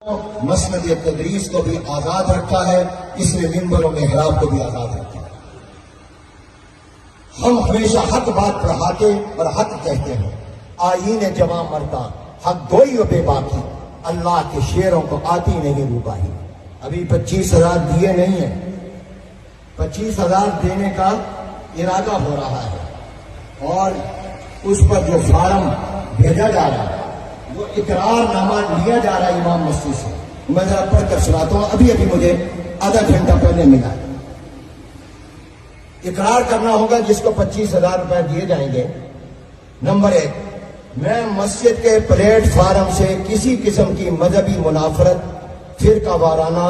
مسند تدریس کو بھی آزاد رکھا ہے، اس نے منبر و محراب کو بھی آزاد رکھا ہے۔ ہم ہمیشہ حق بات پڑھاتے اور حق کہتے ہیں۔ آئین جواں مرتا حق گوئی و بے باکی، اللہ کے شیروں کو آتی نہیں روباہی۔ ابھی 25,000 دیے نہیں ہیں، 25,000 دینے کا ارادہ ہو رہا ہے، اور اس پر جو فارم بھیجا جا رہا ہے وہ اقرار نامہ لیا جا رہا ہے امام مسجد سے۔ میں ذرا پڑھ کر سناتا ہوں، ابھی مجھے آدھا گھنٹہ پہلے ملا۔ اقرار کرنا ہوگا جس کو 25,000 روپے دیے جائیں گے۔ نمبر 1، میں مسجد کے پلیٹ فارم سے کسی قسم کی مذہبی منافرت، فرقہ وارانہ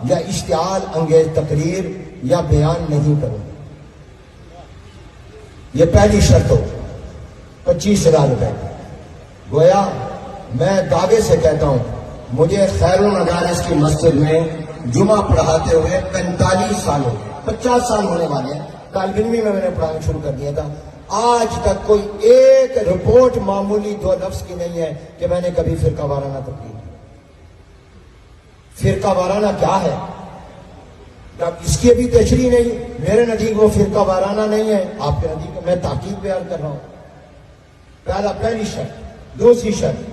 یا اشتعال انگیز تقریر یا بیان نہیں کروں۔ یہ پہلی شرط ہو 25,000 روپے۔ گویا میں دعوے سے کہتا ہوں، مجھے خیر المدارس کی مسجد میں جمعہ پڑھاتے ہوئے 45 سال ہو گئے، 50 سال ہونے والے ہیں۔ طالب علمی میں نے پڑھانا شروع کر دیا تھا۔ آج تک کوئی ایک رپورٹ معمولی 2 لفظ کی نہیں ہے کہ میں نے کبھی فرقہ وارانہ تقریر کی۔ فرقہ وارانہ کیا ہے اس کی ابھی تشریح نہیں۔ میرے نزدیک وہ فرقہ وارانہ نہیں ہے، آپ کے نزدیک میں تحقیق بیان کر رہا ہوں۔ پہلی شرط۔ دوسری شرط،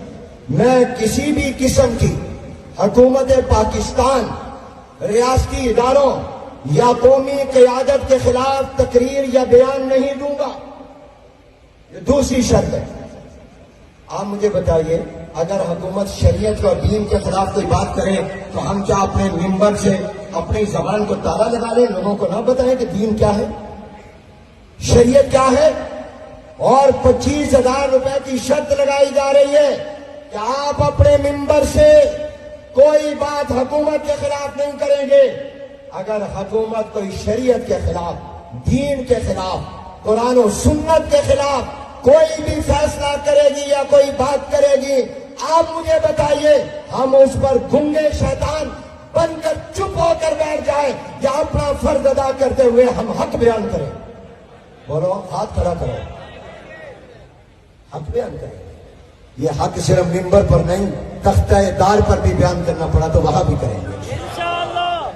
میں کسی بھی قسم کی حکومت پاکستان، ریاستی اداروں یا قومی قیادت کے خلاف تقریر یا بیان نہیں دوں گا۔ یہ دوسری شرط ہے۔ آپ مجھے بتائیے، اگر حکومت شریعت اور دین کے خلاف کوئی بات کرے تو ہم کیا اپنے منبر سے اپنی زبان کو تالا لگا لیں، لوگوں کو نہ بتائیں کہ دین کیا ہے، شریعت کیا ہے؟ اور 25,000 روپے کی شرط لگائی جا رہی ہے کہ آپ اپنے منبر سے کوئی بات حکومت کے خلاف نہیں کریں گے۔ اگر حکومت کوئی شریعت کے خلاف، دین کے خلاف، قرآن و سنت کے خلاف کوئی بھی فیصلہ کرے گی یا کوئی بات کرے گی، آپ مجھے بتائیے، ہم اس پر گنگے شیطان بن کر چپ ہو کر بیٹھ جائیں یا اپنا فرض ادا کرتے ہوئے ہم حق بیان کریں؟ بولو، ہاتھ کھڑا کرو، حق بیان کریں۔ یہ حق صرف منبر پر نہیں، تختہ دار پر بھی بیان کرنا پڑا تو وہاں بھی کریں گے انشاءاللہ۔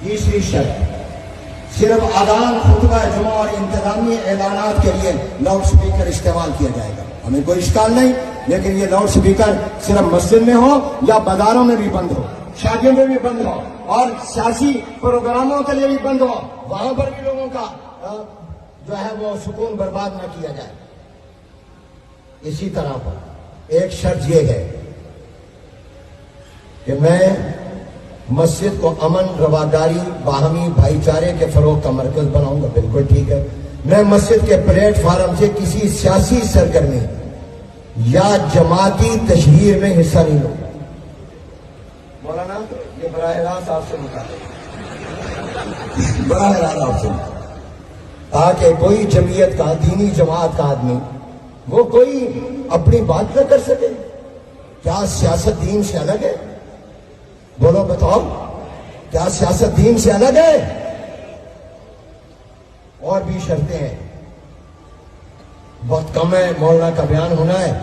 تیسری شرط، صرف اذان، خطبہ جمعہ اور انتظامی اعلانات کے لیے لاؤڈ سپیکر استعمال کیا جائے گا۔ ہمیں کوئی اشکال نہیں، لیکن یہ لاؤڈ سپیکر صرف مسجد میں ہو یا بازاروں میں بھی بند ہو، شادیوں میں بھی بند ہو، اور سیاسی پروگراموں کے لیے بھی بند ہو، وہاں پر بھی لوگوں کا جو ہے وہ سکون برباد نہ کیا جائے۔ اسی طرح پر ایک شرط یہ ہے کہ میں مسجد کو امن، رواداری، باہمی بھائی چارے کے فروغ کا مرکز بناؤں گا۔ بالکل ٹھیک ہے۔ میں مسجد کے پلیٹ فارم سے کسی سیاسی سرگرمی یا جماعتی تشہیر میں حصہ نہیں لوں گا۔ مولانا، یہ براہ راست آپ سے مطالبہ، براہ راست آپ سے، تاکہ کوئی جمعیت کا، دینی جماعت کا آدمی وہ کوئی اپنی بات نہ کر سکے۔ کیا سیاست دین سے الگ ہے؟ بولو، بتاؤ، کیا سیاست دین سے الگ ہے؟ اور بھی شرطیں ہیں، وقت کم ہے، مولانا کا بیان ہونا ہے۔